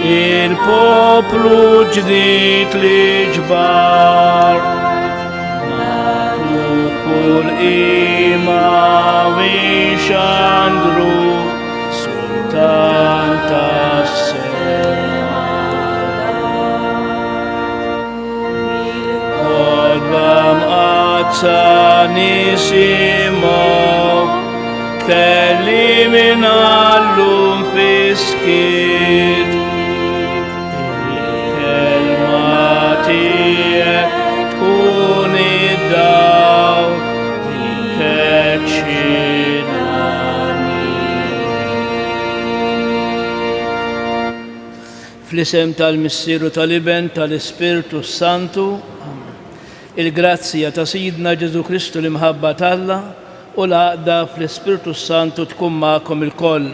il-poplu ġdid li ġbar. Nagħtu kull qima wixandru sultan tas-sema. Kodba mqazza nisimgħu kelli min Allum fiskit. Il-kelma tiegħek tkun id-dawl dik eċċinani. Fl-isem tal-Missieru tal-Iben tal-Ispirtu Santu, il-grazzja ta' Sidna Ġesu Kristu l-imħabba t'Alla u l-għaqda fl-Ispirtu Santu tkun magħkom il-koll.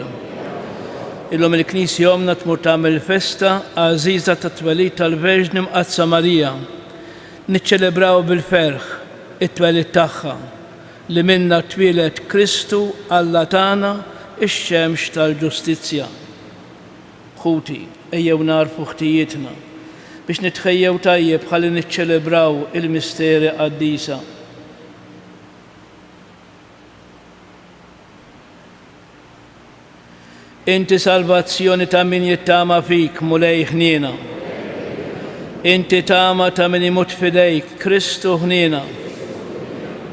Illum il-Knisja jomna tmur tagħmel festa għażiża tat-twelid tal-Verġni Mqazza Marija. Niċċelebraw bil-ferħ it-twelid tagħha li minna twieled Kristu Alla tagħna ix-xemx tal-ġustizzja. Ħuti, ejjew narfu ħtijietna biex nitħejjew tajjeb ħalli niċċelebraw il-misteri qaddisa. Inti salvazzjoni ta' min jittama fik mulej ħniena. Inti tama ta' min imut fidejk Kristu ħniena.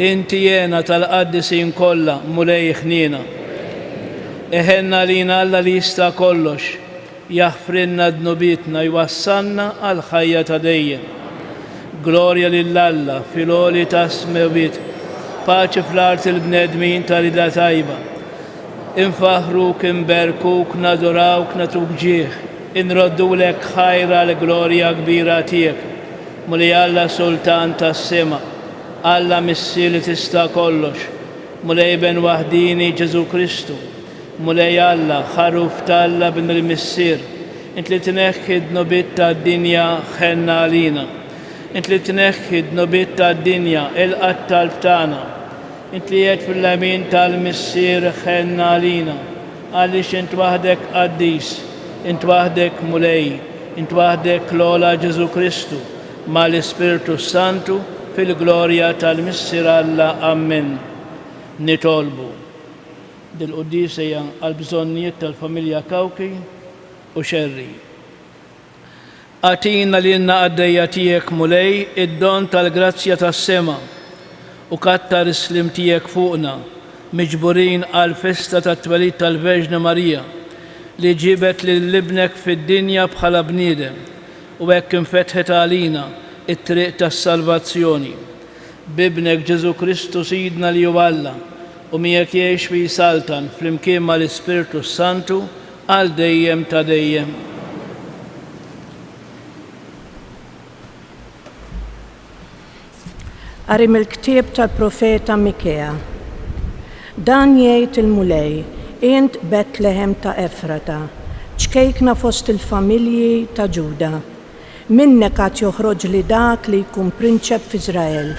Inti jena tal-qaddisin kollha mulej ħniena. Eħenna lina Alla li jista' kollox, jaħfrinna dnubitna jwassalna għal ħajja ta' dejjem. Glorja lill-Alla fil-għoli ta' smewit, paċi fl-art il-bnedmin ta' rida tajba. Infaħruk, inberkuk, nadurawk, natuk ġieħ, inroddulek ħajra l-glorja kbira tiegħek. Mulej Alla Sultan tas-sema, Alla missi li tista' kollox, mulej ben waħdini Ġesu Kristu, mulej Alla ħaruf t'Alla bin il-missier, int li tneħħi d-nobit tad-dinja ħenna għalina, int li tneħħi d-nobit tad-dinja il-qattal tagħna. Int li jgħid fil-lamin tal-missier ħenna għalina, għaliex int waħdek qaddis, int waħdek mulej, int waħdek l-ola Ġesu Kristu, ma l-Ispirtu Santu fil-glorja tal-missier Alla. Amen. Nitolbu dil-Quddisija għal-bżonnijiet tal-familja Kawki u Xerri. Għatina li għaddejja tiegħek mulej id-don tal-grazzja tas-sema u kattar is-slim tiegħek fuqna, miġburin għal-festa tat-twelid tal-Verġni Marija li ġibet lil-libnek fid-dinja bħala bniedem u hekk infetħet għalina it-triq tas-salvazzjoni. Bibnek Ġesu Kristu Sidna li hu Alla u miegħek jgħix fi saltan flimkien mal-Ispirtu Santu għal dejjem ta' dejjem. Qari mill-ktieb tal-profeta Mikea. Dan jgħid il-mulej, int Betlehem ta' Efrata, ċkejkna fost il-familji ta' Ġuda. Minnek għad joħroġ li dak li jkun prinċep f'Iżrael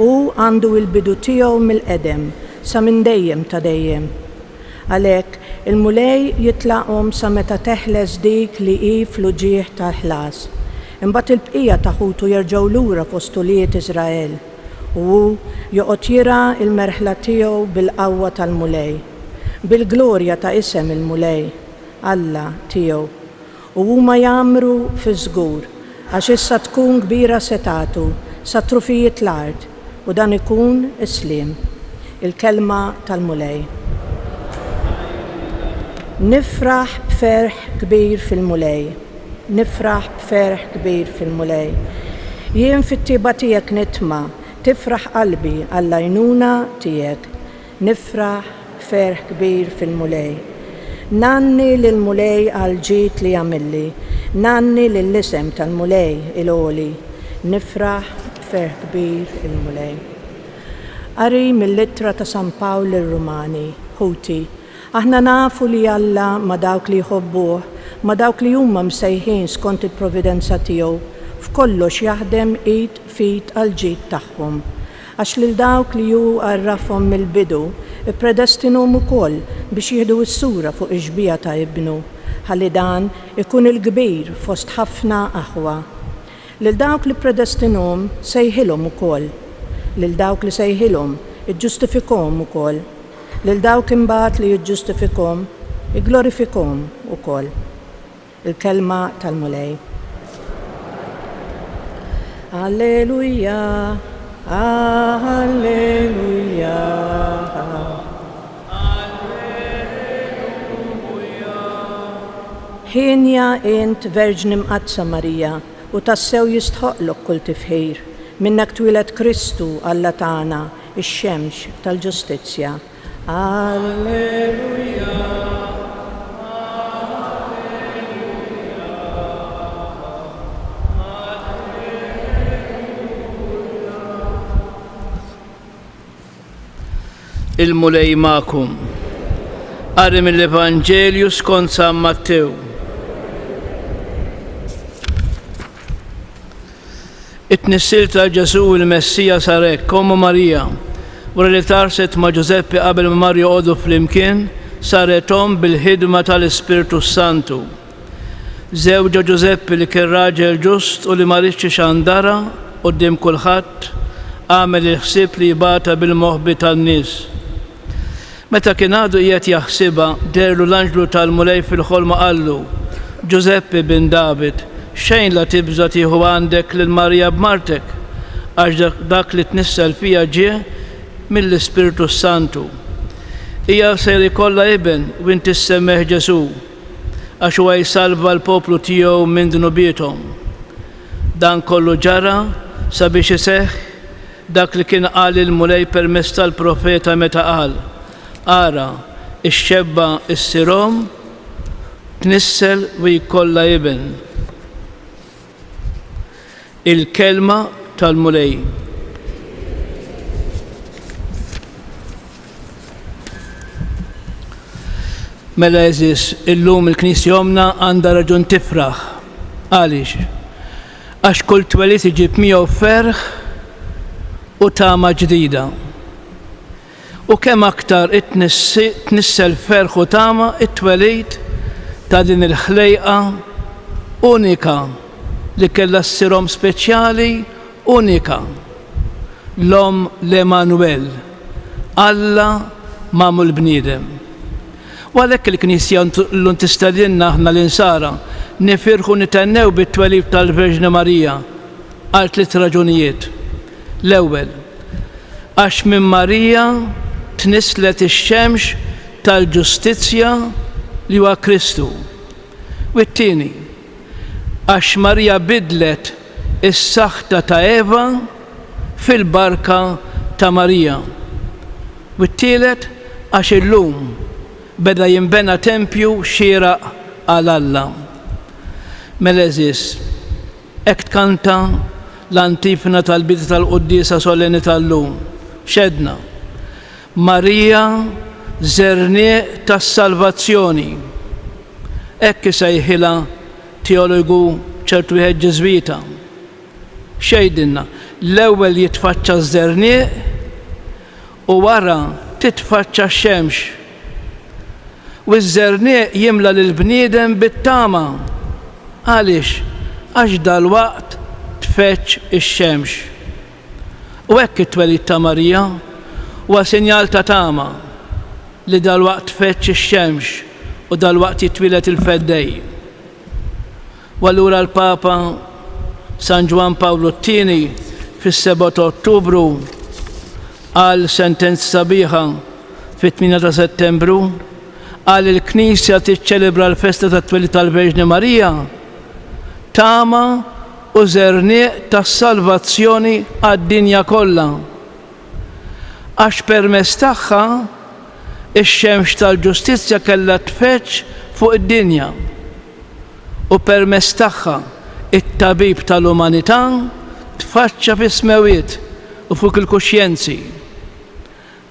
u għandu il-bidu tiegħu mill-qedem sa minn dejjem ta' dejjem. Għalhekk il-mulej jitlaqhom sa meta teħles dik li hi fl-uġieħ tal-ħlas. Imbagħad il-bqija ta' ħutu jerġgħu lura f'ostulijiet Iżrael u joqgħod jira il-merħla tiegħu bil-qawwa tal-mulej, bil-glorja ta' isem il-mulej, Alla tiegħu. U huma jagħmru fi żgur għax issa tkun kbira setatu sa trufijiet l-art u dan ikun islim, il-kelma tal-mulej. Nifraħ b'ferħ kbir fil-mulej. Nifraħ b'ferħ kbir fil-mulej. Jien fit-tiba tiegħek nitma' tifraħ qalbi għall-għajnuna tiegħek. Nifraħ b'ferħ kbir fil-mulej. Nanni lill-mulej għal-ġid li għamilli. Nanni lill-isem tal-mulej il-għoli. Nifraħ b'ferħ kbir il-mulej. Qari mill-littra ta' San Pawl ir-Rumani, Ħuti. Aħna nafu li Alla ma' dawk li jħobbuh, ma' dawk li huma msejħin skont il-providenza tiegħu, f'kollox jaħdem id fit għal-ġid tagħhom. Għax lil dawk li hu għarrafhom mill-bidu, ippredestinhom ukoll biex jieħdu s-sura fuq ix-xbija ta' ibnu, ħalli dan ikun il-kbir fost ħafna aħwa. Lil dawk li predestinhom sejħilhom ukoll, lil dawk li sejħilhom iġġustifikhom ukoll, lil dawk imbagħad li jiġġustifikhom iglorifikhom ukoll. Il-kelma tal-Mulej. Alleluja, alleluja. Ħinja int Verġni mqadsa Marija u tassew jistħoqlok kull tifħir. Minnek twilet Kristu Alla tagħna, ix-xemx tal-ġustizzja. Alleluja. Il-Mulej ma'kum. Qari mill-Evanġelju skont San Mattew. It-tnissil ta' Ġesu il-Messija sarek, Ommu Marija, wara li tarset ma' Ġuseppi qabel ma mar joqogħdu flimkien, sarethom bil-ħidma tal-Ispiritu Santu. Żewġa Ġuseppi li kien raġel ġust u li ma rridx xandara quddiem kulħadd, għamel il-ħsieb li jibata bil-moħħbi tan-nies. Meta kien għadu qiegħed jaħsibha, derlu l-anġlu tal-Mulej fil-ħolma qallu: Ġuseppi bin David, xejn la tibża tieħu għandek lil Marija b'martek, għax dak li tnissel fija ġie mill-Ispiritu Santu. Hija ser ikollha iben u inti issemmeh Ġesu, għax huwa jsalva l-poplu tiegħu minn dnubietom. Dan kollu ġara sabiex iseħħ dak li kien qal il-Mulej permezz tal-profeta meta qal: Ara, ix-xebba issirhom, tnissel u jkollha iben. Il-kelma tal-Mulej. Mela eżis, illum il-Knisja Omna għandha raġun tifraħ. Għaliex? Għax kull twelid iġib miegħu ferħ u tama ġdida. U kemm aktar tnissel ferħ u tama it-twelid ta' din il-ħlejqa unika li kellha ssirhom speċjali unika. L-Om l-Emanuel, Alla magħmul bniedem. U għalhekk il-Knisja llum tistedinna aħna l-insara nifirħu nitennew bit-twelid tal-Verġni Marija għal 3 raġunijiet. L-ewwel, għax minn Marija tnislet ix-xemx tal-ġustizzja li huwa Kristu. U t-tieni, għax Marija bidlet is-saħta ta' Eva fil-barka ta' Marija. U t-tielet, għax illum beda jinbena tempju xieraq għal Alla. Mela eżis, hekk tkanta l-antifna tal-bidu tal-Qudiesa Solenni tal-lum. Xedna: Marija żernieq tas-salvazzjoni. Hekk isejħilha teologu ċertu wieħed Ġeżwita. Xejdilna, l-ewwel jitfaċċa ż-żernieq u wara titfaċċa x-xemx. U ż-żernieq jimla lill-bniedem bit-tama. Għaliex? Għax dalwaqt tfeċċ ix-xemx. U hekk it-twelid ta' Marija huwa sinjal ta' tama li dalwaqt tfeċċ ix-xemx u dalwaqt jitwilet il-feddej. U allura l-Papa San Ġwan Pawlu II fis-7 ta' Ottubru għal sentenza sabiħa fit-8 ta' Settembru għal il-Knisja tiċċelebra l-festa tat-twelid tal-Verġni Marija tama u żernieq tas-salvazzjoni għad-dinja kollha. Għax permezz tagħha ix-xemx tal-ġustizzja kellha tfeċċ fuq id-dinja u permezz tagħha it-tabib tal-umanità tfaċċa fis-smewiet u fuq il-kuxjenzi.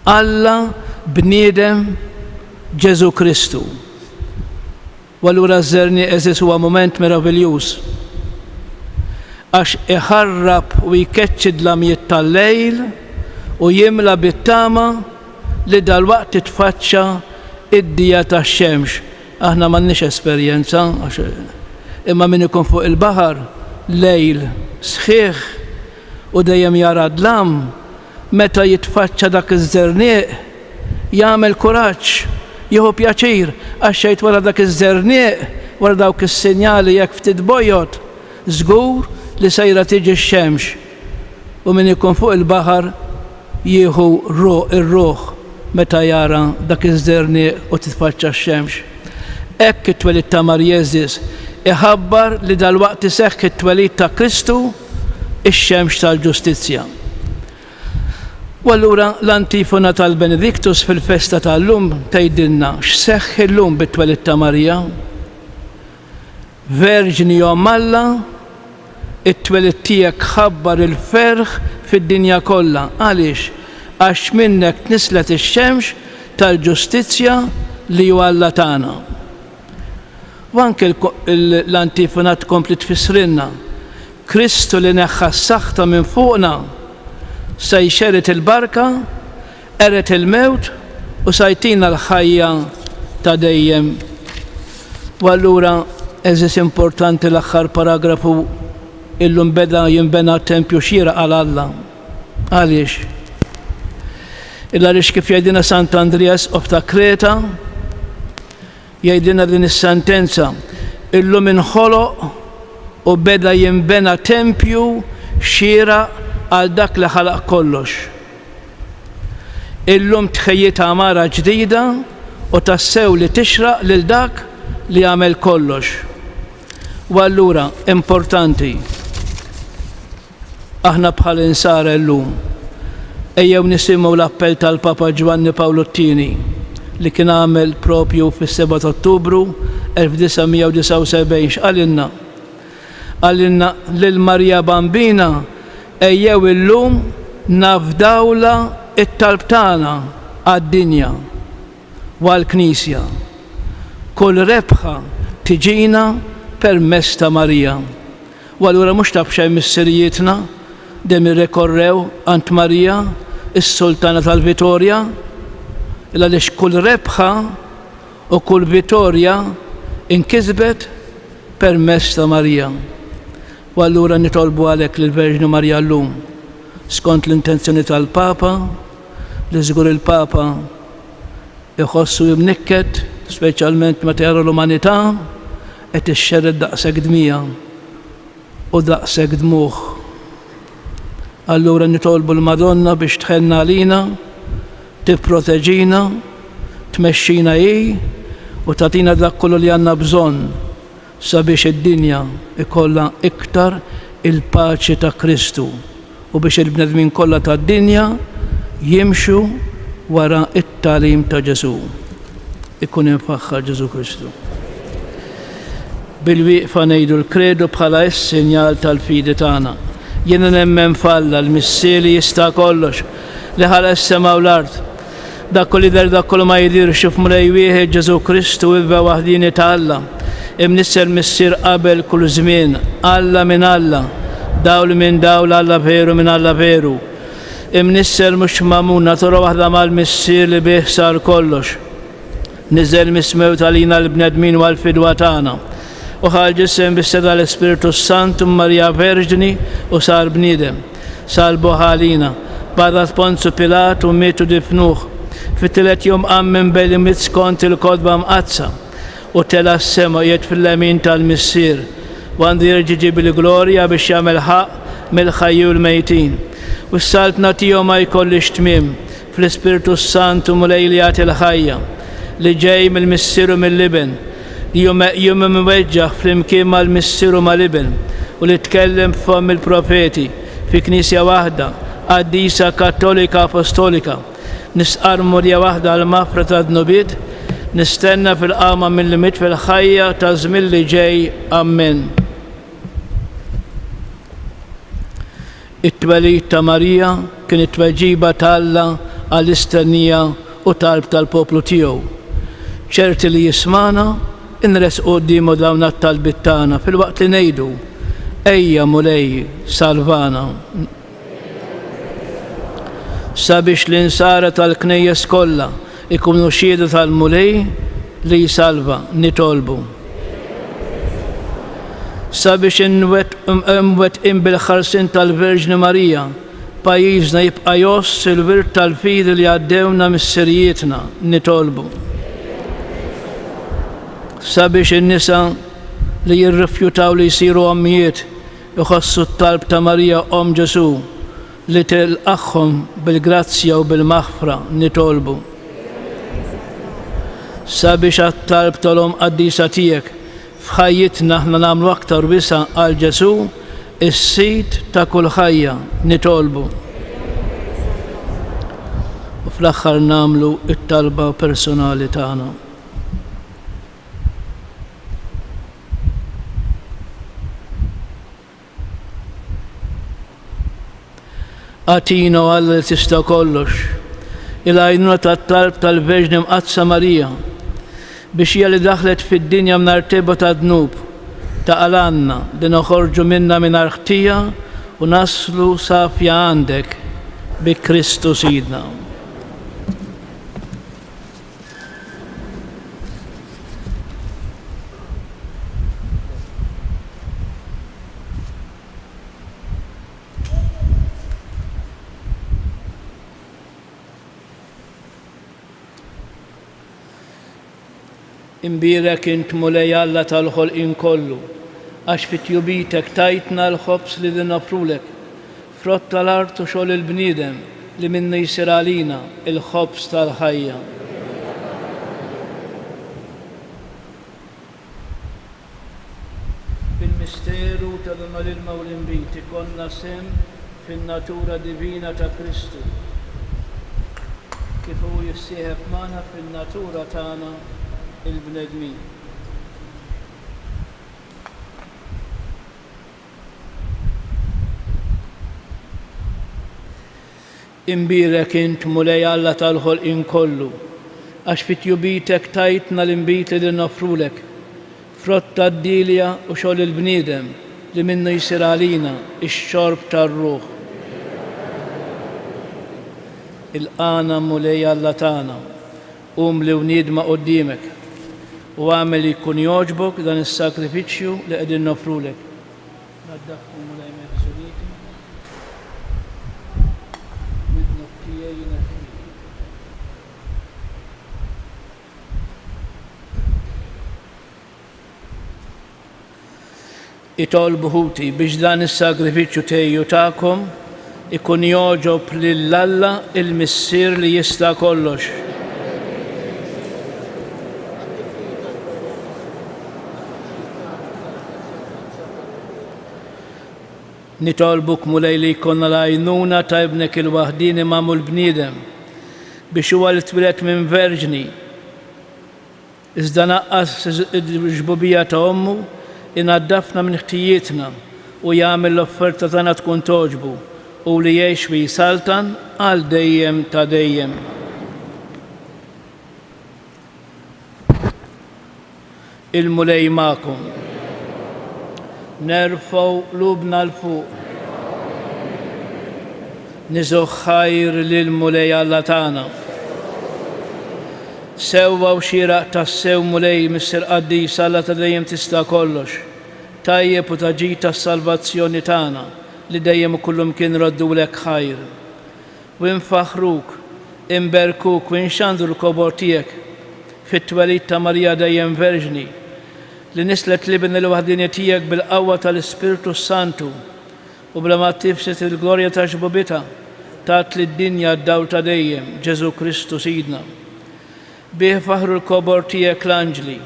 Alla bniedem Ġesu Kristu. U allura ż-żernieq eżis huwa mument meraviljuż għax iħarrab u jkeċċi d-lamijiet tal-lejl u jimla bit-tama li dalwaqt titfaċċa id-dija tax-xemx aħna m'għandniex esperjenza, imma min ikun fuq il-baħar lejl sħiħ u dejjem jara dlam, meta jitfaċċa dak iż-żernieq jagħmel kuraġġ, jieħu pjaċir għax xejn wara dak iż-żernieq, wara dawk is-sinjali jekk ftit bojjod, żgur li sejra tiġi x-xemx. U min ikun fuq il-baħar jieħu ir-ruħ meta jara dak iż-żernieq u titfaċċa x-xemx. Hekk it-twelid ta' Marjeżis iħabbar li dalwaqt iseħħ it-twelid ta' Kristu ix-xemx tal-ġustizzja. U allura l-antifona tal-Benediktus fil-festa tal-lum tgħidilna x'seħħ illum bit-twelid ta' Marija. Verġini jom Alla, it-twelid tiegħek ħabbar il-ferħ fid-dinja kollha. Għaliex? Għax minnek tnislet ix-xemx tal-ġustizzja li huwa Alla tagħna. U anke l-antifona tkompli tfissrilna Kristu li neħħa s-saħħta minn fuqna se jxerret il-barka, eret il-mewt u sajtina l-ħajja ta' dejjem. U allura eżis importanti l-aħħar paragrafu illum beda jinbena tempju xira għal Alla. Għaliex? Għaliex kif jgħidina Sant Andreas of ta' Kreta, jgħidina din is-sentenza, illum inħoloq u beda jinbena tempju xira għal dak li ħalaq kollox. Illum tħejjiet għamara ġdida u tassew li tixraq lil dak li għamel kollox. U allura importanti aħna bħal insara llum ejjew nisimgħu l-appell tal-Papa Giovanni Paolo II li kien għamel propju fis-7 Ottubru 1979 għalinna lil Marja Bambina ejjew illum nafdawla it-talb tagħna għad-dinja u għall-Knisja. Kull rebħa tiġina permezz ta' Marija. U allura mhux taf xejn missirijietna dem irrekorrew ant Marija, is-Sultana tal-Vitorja, għaliex kull rebħa u kull vitorja inkisbet permezz ta' Marija. U allura nitolbu għalhekk lill-Verġni Marja llum skont l-intenzjoni tal-Papa li żgur il-Papa iħossu jimnikket, speċjalment meta jara l-umanità qed ixxerred daqshekk dmija u daqshekk dmugħ. Allura nitolbu l-Madonna biex tħenna għalina, tipproteġina, tmexxina hi u tagħtina dak kollu li għandna bżonn sabiex id-dinja ikollha iktar il-paċi ta' Kristu u biex il-bnedmin kollha tad-dinja jimxu wara it-tagħlim ta' Ġesu. Ikun infaħħar Ġesu Kristu. Bil-wieqfa ngħidu l-kredu bħala s-sinjal tal-fidi tagħna. Jiena nemmen f'Alla l-missieri jista' kollox li ħalaq is-sema u l-ard. Dak li der dak kollu ma jidirx f'mrej wieħed Ġesu Kristu ibba waħdini ta' Alla. Imnisser missier qabel kull żmien, Alla minn Alla, dawl minn dawl, Alla veru minn Alla veru. Imnisser mhux magħmul natura waħda mal-missier li bih sar kollox. Niżel mismew talina l-bnedmin u għall-fidwa tagħna. U ħal ġisem bis-seda l-Ispiritu Sant Marja Verġni u sar bniedem. Salbu ħalina, badat Ponzu Pilat u mietu difnuh. Fit-tielet jum qam minn bejn mit skont il-kodba mqazza u tela s-sema jiet fil-lemin tal-missier u għandu jirġiġi bil-glorja biex jagħmel ħaq mill-ħajju l-mejtin. U s-salt natiju ma jkollix tmiem fl-Ispiritu Sant u mulej li jagħti l-ħajja li ġej mill-missier u mill-liben li jum mweġġaħ fl-imkien mal-missier u mal-liben u li tkellem f'fom il-profeti fi knisja waħda qaddisa kattolika apostolika nisqar murja waħda għal-mafra ta' dnubiet nistenna fil-qama mill-limit fil-ħajja ta' żmien li ġej. Amen. It-twelid ta' Marija kien it-tweġiba ta' Alla għall-istennija u talb tal-poplu tiegħu. ċerti li jismana inresqu qudiemu dawn it-talbiet tagħna fil-waqt li ngħidu ejja mulej salvana. Sabiex l-insara tal-knejjes kollha ikunu xhieda tal-mulej li jisalva nitolbu. Sabiex imwet bil-ħarsin tal-Verġni Marija, pajjiżna jibqa' joss il-wirt tal-fidi li għaddewna mis-sirjietna nitolbu. Sabiex in-nisa li jirrifjutaw li jsiru ommijiet iħossu t-talb ta' Marija Ġesu li tilqaħħom bil-grazzja u bil-maħfra nitolbu. Sabiex għat-talb tal-Om Qaddisa tiegħek f'ħajjitna aħna nagħmlu aktar wisa għal Ġesu is-sit ta' kull ħajja nitolbu. U fl-aħħar nagħmlu t-talba personali tagħna. Għatina Alla li tista' kollox, il-għajnuna tat-talb tal-Verġni Mqazza Marija biex hija li daħlet fid-dinja mingħajr tibgħa ta' dnub ta' għalanna li noħorġu minnha mingħajr ħtija u naslu safja għandek bi Kristu Sidna. Imbirek int mulej Alla tal-ħolqien kollu, għax fit-tjubitek tajtna l-ħobs li dinofrulek, frott tal-art u xogħol il-bniedem li minnu jsir għalina il-ħobs tal-ħajja. Bil-misteru tal-ilma u l-imbit ikonna sem fin-natura divina ta' Kristu, kif hu jissieħeb magħna fin-natura tagħna il-bnedmin. Imbirek int mulej Alla tal-ħolqien kollu, għax fit-tjubitek tajtna l-imbit li nofrulek, frott tad-dilja u xogħol il-bniedem li minnu jsir għalina ix-xorb tar-ruħ. Il-qana mulej Alla tagħna, li wniedma qudiemek u għamel jkun jogħġbok dan is-sakrifiċċju li qegħdin nofrulek. Naddaffu mulej meħżuliti, midnu tiegħi itolbu ħuti biex dan is-sagrifiċċju tejju tagħkom ikun jogħġob lil Alla il-Missier li jista' kollox. Nitolbuk mulej li jkollna l-għajnuna ta' ibnek il-waħdin imam l-bniedem biex huwa li twilet minn verġni iżda naqqas il-ġbubija ta' ommu inaddafna minn ħtijietna u jagħmel l-offerta tagħna tkun toġbu u li jgħix fi saltan għal dejjem ta' dejjem. Il-mulej magħkom. Nerfgħu qlubna l-fuq. Niżgħu ħajr lil mulej Alla tagħna. Sewwa u xieraq tas-sew mulej Mister Qaddis Alla ta' dejjem tista' kollox. Tajjeb u taġid tas-salvazzjoni tagħna li dejjem kullum kien roddulek ħajr. U nfaħruk, imberkuk u nxandu l-kobor tiegħek fit-twelid ta' Marija dejjem Verġni li nislet libn il-waħdini tiegħek bil-qawwa tal-Ispiritu Santu u bla ma tifset il-glorja ta' ġbubita tat lid-dinja d-dawl ta' dejjem Ġesu Kristu Sidna. Bih faħru l-kobor tiegħek l-anġli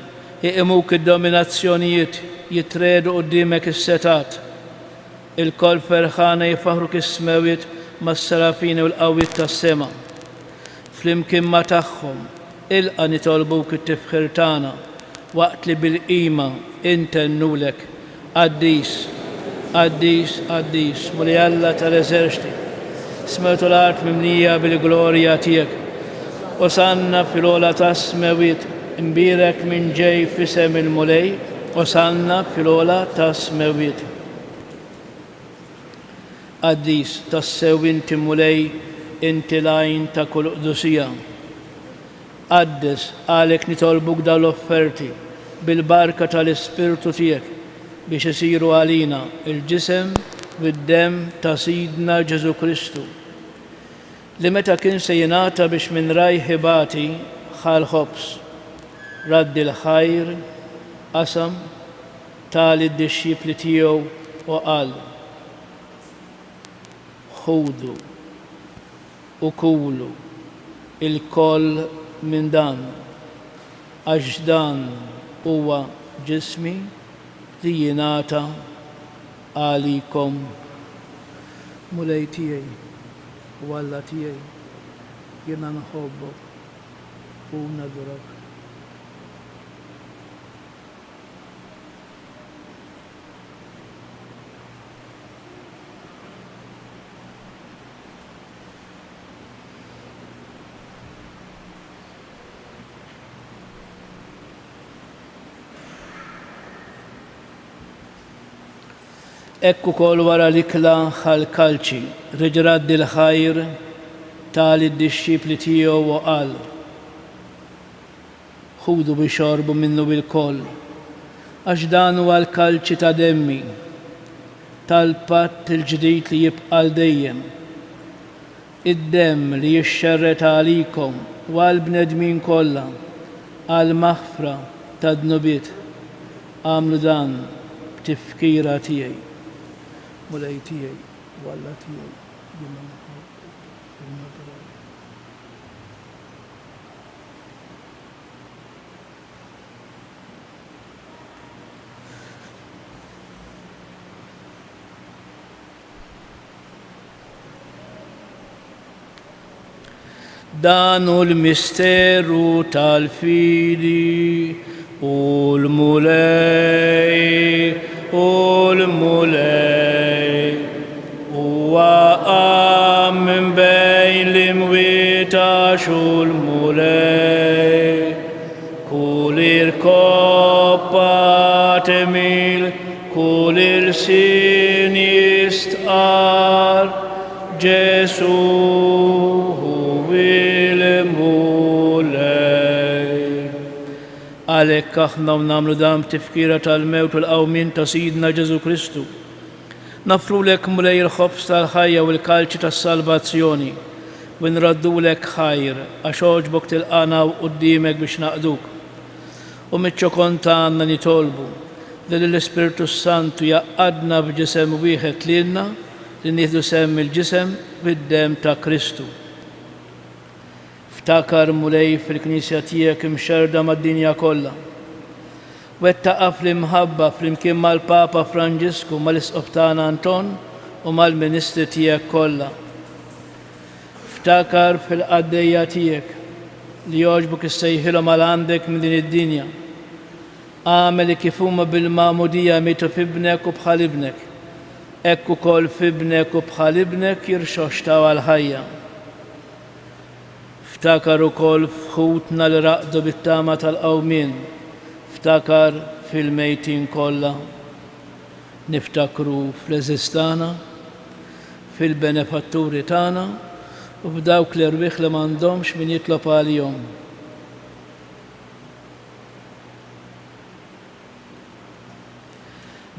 iqimuk id-dominazzjonijiet jitredu qudiemek is-setat. Il-kol ferħana jifaħruk is-smewiet mas-serafini u l-qawwiet tas-sema. Flimkien ma' tagħhom ilqa' nitolbuk it-tifħir tagħna waqt li bil-qima intennulek Qaddis, Qaddis, Qaddis, mulej Alla tal-eżerċiti, smewtu l-art mimlija bil-glorja tiegħek. Osanna fil-ola tas-smewiet imbirek minn ġej fisem il-mulej, osanna fil-ola tas-smewiet. Qaddis, tassew inti mulej, inti lajn ta' kull qdusija. Qaddes għalek nitolbuk dal-offerti bil-barka tal-Ispirtu tiegħek biex isiru għalina il-ġisem bid-dem ta' Sidna Ġesu Kristu li meta kien se jingħata biex minn rajħibati ħal ħobs raddi l-ħajr qasam tal id-disċipli tiegħu u qal ħudu u kulu il-koll minn dan għax dan huwa ġismi li jingħata għalikom. Mulej tiegħi u Alla tiegħi jiena nħobbok u nadurak. Ekku kol wara l-ikla ħal-kalċi, riġraddi l-ħajr tal-id-disċipli tiegħu u qal ħudu biex xorbu minnu bil-koll għax dan huwa l-kalċi ta' demmi tal-patt il-ġdid li jibqa' dejjem. Id-demm li jixxerret għalikom u għall-bnedmin kollha għall-maħfra tad-dnubiet għamlu dan b'tifkira tiegħi. Mulej tiegħi u Alla tiegħi jiena nħobbok u nadurak. Dan hu l-misteru tal-fidi u l-mulej huwa qam minn bejn l-imwieta u l-mulej kull irkoppa temil kull irsin jistqar Ġesu hu il-mulej. Għalhekk aħna nagħmlu dan b'tifkira tal-mewt u l-qawmien ta' Sidna Ġesu Kristu. Nafrulek mulej il-ħobs tal-ħajja u l-kalċi tas-salvazzjoni u nraddulek ħajr għax oġbok tilqana quddiemek biex naqduk. U miċ-ċokon tagħna nitolbu li l-Ispirtu Santu jaqadna b'ġisem wieħed lilna li nieħdu semm il-ġisem bid-dem ta' Kristu. Ftakar mulej fil-Knisja tiegħek imxerda mad-dinja kollha. Wettaqa fl-imħabba flimkien mal-Papa Franġisku mal-Isqob Anton u mal-Ministri tiegħek kollha. Ftakar fil-qaddejja tiegħek li jogħġbok issejħilhom għal għandek minn din id-dinja. Għamel kif huma bil-ma'mudija mietu f'ibnek u bħal ibnek. Ekk ukoll f'ibnek u bħal ibnek jirxoxtaw għal-ħajja. Ftakar ukoll f'ħutna li raqdu bit-tama tal-qawmien. Ftakar fil-mejtin kollha. Niftakru fl-eżistana, fil-benefatturi tagħna u f'dawk l-irwieħ li m'għandhomx min jitlob għalihom.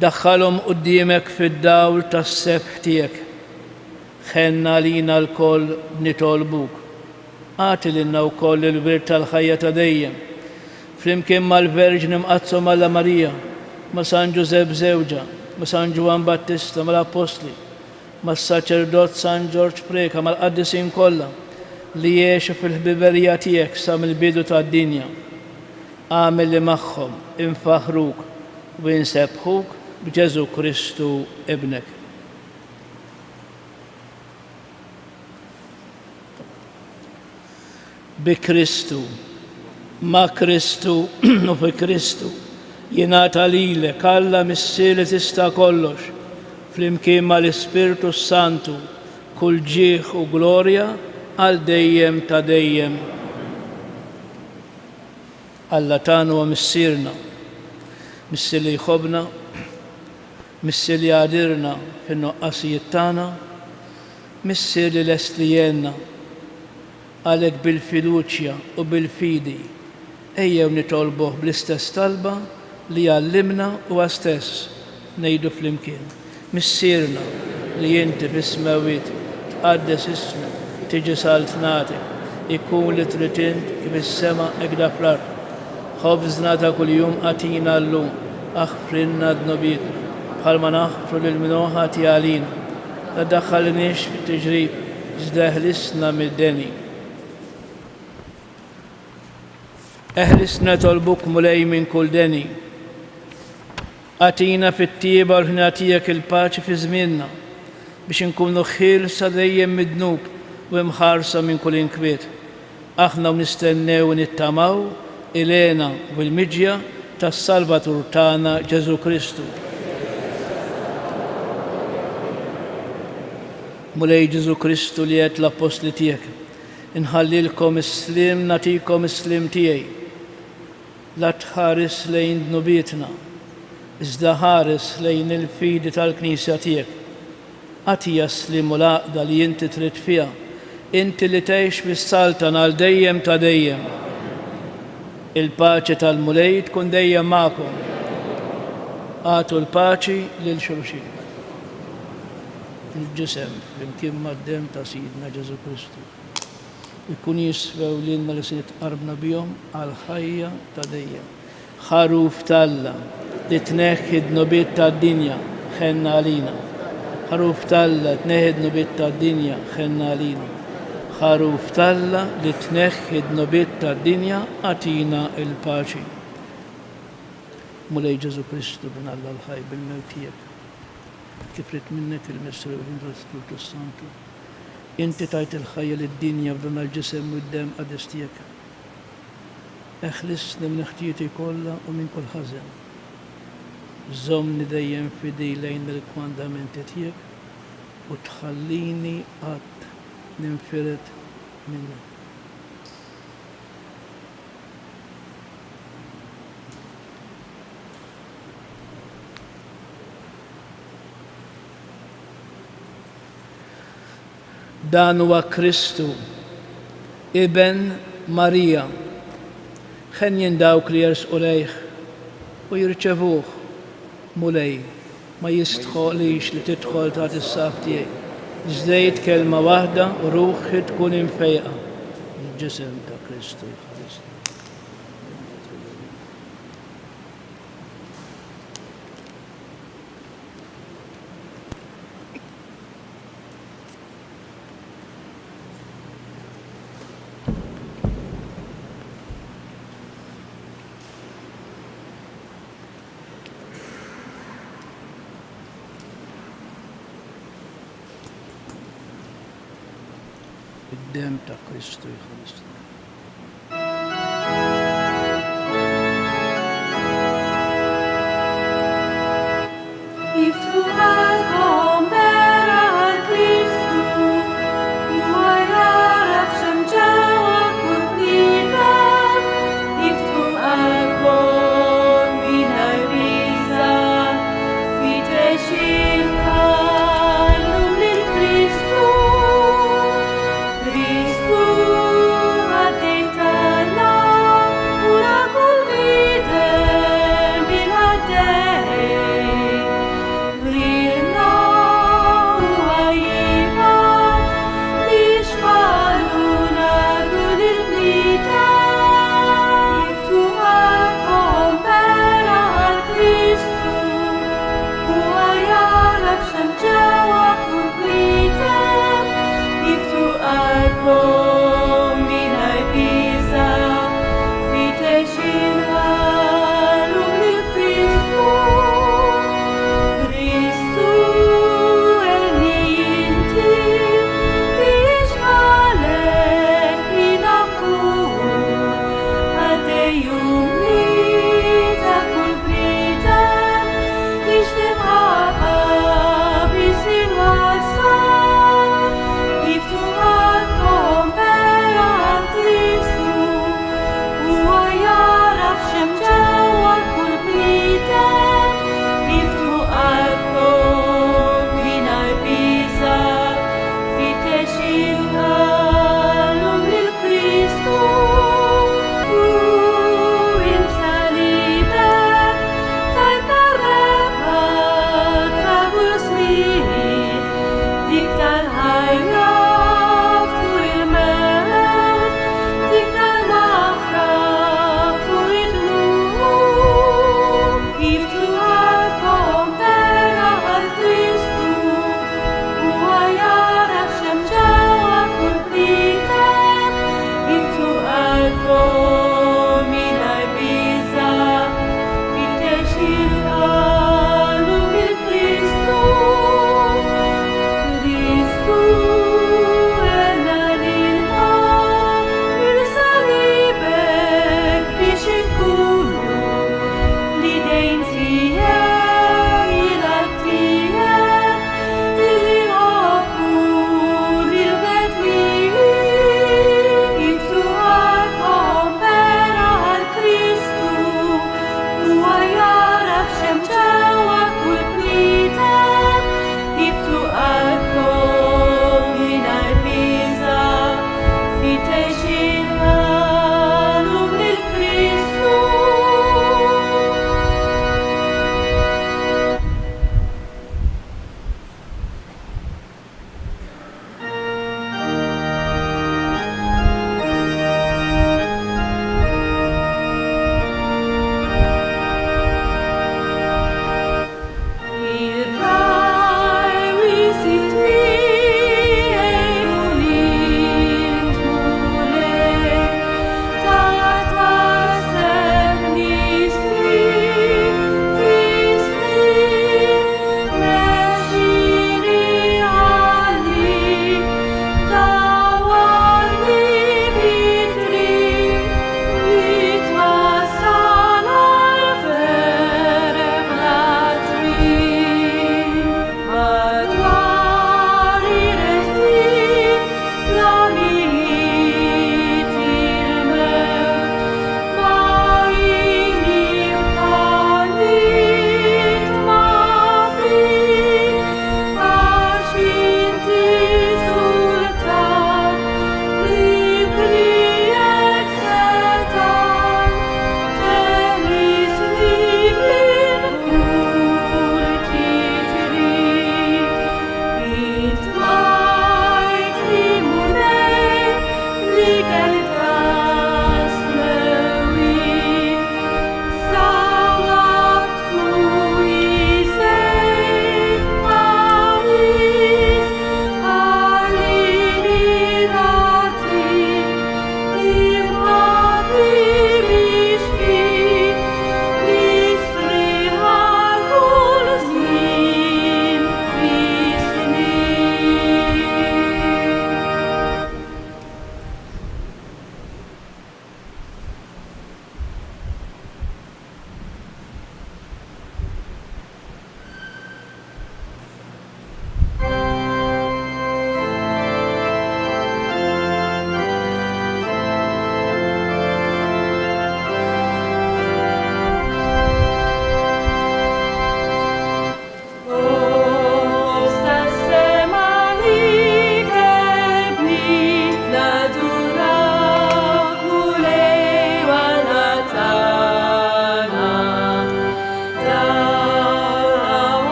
Daħħalhom quddiemek fid-dawl tas-sebħ tiegħek. Ħenna lina l-koll nitolbuk. Għati lilna wkoll il-wirt tal-ħajja ta' dejjem. Flimkien mal-Verġni mqazzom Alla Marija, ma' San Ġusepp żewġa, ma' San Ġwan Battista, mal-Apostli, mas-Saċerdot San Ġorġ Preka, mal-qaddisin kollha li jgħixu fil-ħbiberija tiegħek sa mill-bidu tad-dinja. Għamel li magħhom infaħruk u jinsebħuk b'Ġesu Kristu ibnek. Bi Kristu, ma' Kristu u fi Kristu jingħata lilek Alla missier li tista' kollox flimkien mal-Ispirtu Santu kull ġieħ u glorja għal dejjem ta' dejjem. Alla tagħna huwa missierna, missier li jħobbna, missier li għadirna fin-noqqasijiet tagħna, missier li lest li jenna. Għalhekk bil-fiduċja u bil-fidi ejjew nitolbuh bl-istess talba li għallimna u għastess ngħidu flimkien. Missierna li inti fis-smawiet tqaddes ismek, tiġi saltnatek, ikun li trid int kif is-sema hekk fl-ard. Ħobżna ta' kuljum għatina llum, aħfrilna d-nobietna, bħalma naħfru lil min ħati għalina. La tdaħħalniex fit-tiġrib, iżda eħlisna mid-deni. Eħlisna tolbuk mulej minn kull deni. Għatina fit-tieba u ħnatijak il-paċi fi żmienna biex inkunu ħilsa dejjem mid-dnub u imħarsa minn kull inkwiet. Aħna nistennew u nittamaw ilena u l-miġja tas-Salvatur tagħna Ġesu Kristu. Mulej Ġesu Kristu li qed l-apostli tiegħek, inħallilkom is-slim nagħtikom is-slim tiegħi. La tħares lejn dnubietna, iżda ħares lejn il-fidi tal-Knisja tiegħek. Għatija slim u l-għaqda li inti trid fiha, inti li tgħix bis-saltan għal dejjem ta' dejjem. Il-paċi tal-mulej tkun dejjem magħkom. Għatu l-paċi lil xulxin. Il-ġisem flimkien mad-dem ta' Sidna Ġesu Kristu ikun jiswew lilna li se jitqarbna bihom għal ħajja ta' dejjem. Ħaruf Talla li tneħħi d-nobiet tad-dinja ħenna għalina. Ħaruf Talla tneħħi d-nobiet tad-dinja ħenna għalina. Ħaruf Talla li tneħħi d-nobiet tad-dinja għatina il-paċi. Mulej Ġesu Kristu bin Alla l-ħaj bil-mewt tiegħek. Kif rid minnek il-Missru u l-Spiritu Santu. Inti tajt il-ħajja lid-dinja b'dan il-ġisem u d-dem qadis tiegħek. Eħlisni minn ħtieti kollha u minn kull ħażen. Żommni dejjem fidej lejn il-kwandamenti tiegħek u tħallini qatt ninfired minnek. Dan huwa Kristu, Iben Marija, ħen dawk li jersqu lejh u jirċevuh mulej ma jistħolix li tidħol taħt is-saf tiegħi. Żdejt kelma waħda u ruħi tkun infejqa. Il-ġisem ta' Kristu jħallesni. Id-dem ta' Kristu jħallesni. If to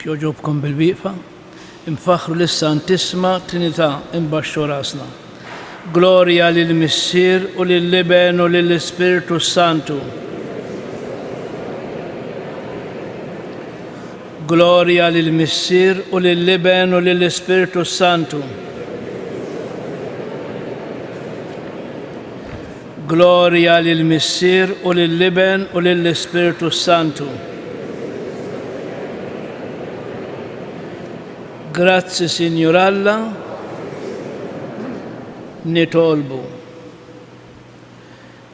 Joġobkom bil-wieqfa, infaħru l-Santisma Trinità imbaxxu rasna. Gloria lill-Missier u lill-Liben u lill-Ispiritu Santu. Gloria lill-Missier u lill-Liben u lill-Ispiritu Santu. Gloria lill-Missier u lill-Liben u lill-Ispiritu Santu. Grazzi Signor Alla, nitolbu.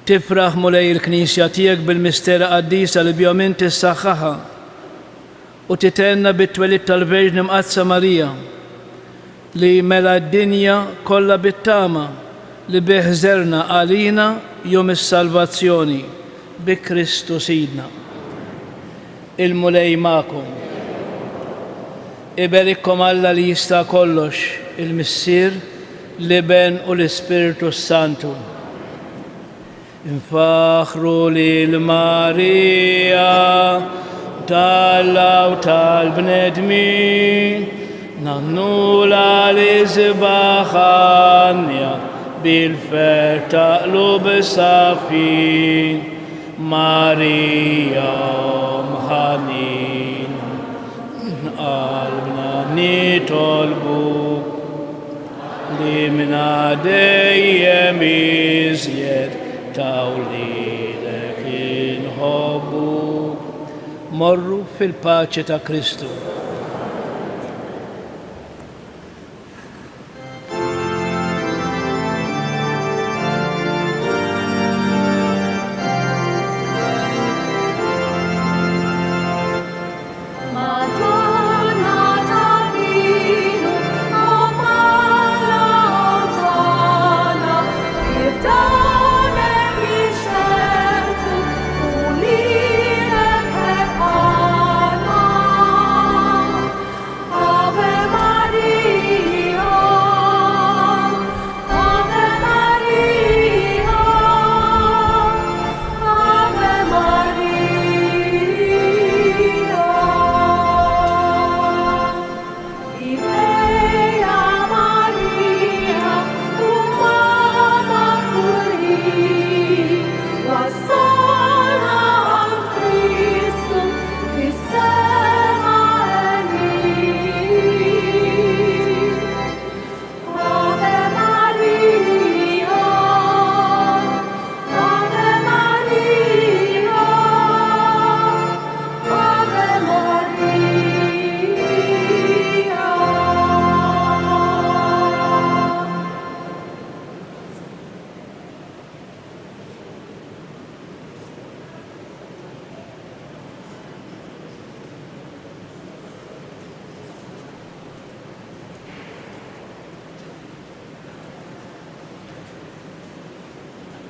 Tifraħ mulej il-Knisja tiegħek bil-mistera qaddisa li bjom inti ssaħħaħa u titenna bit-twelid tal-Verġni Mqazza Marija li mela d-dinja kollha bit-tama li biħżerna għalina jum is-salvazzjoni bi Kristu Sidna. Il-mulej magħkom. Iberikkom Alla li jista' kollox, il-Missier, Liben u l-Ispiritu Santu. Infaħru lil Marija tal-Alla u tal-bnedmin, nannula li żbaħanja bil-fer taqlub safin, Marija mħanina, qalbna nitolbu li minna dejjem iżjed tawlidek inħobbu. Morru fil-paċi ta' Kristu.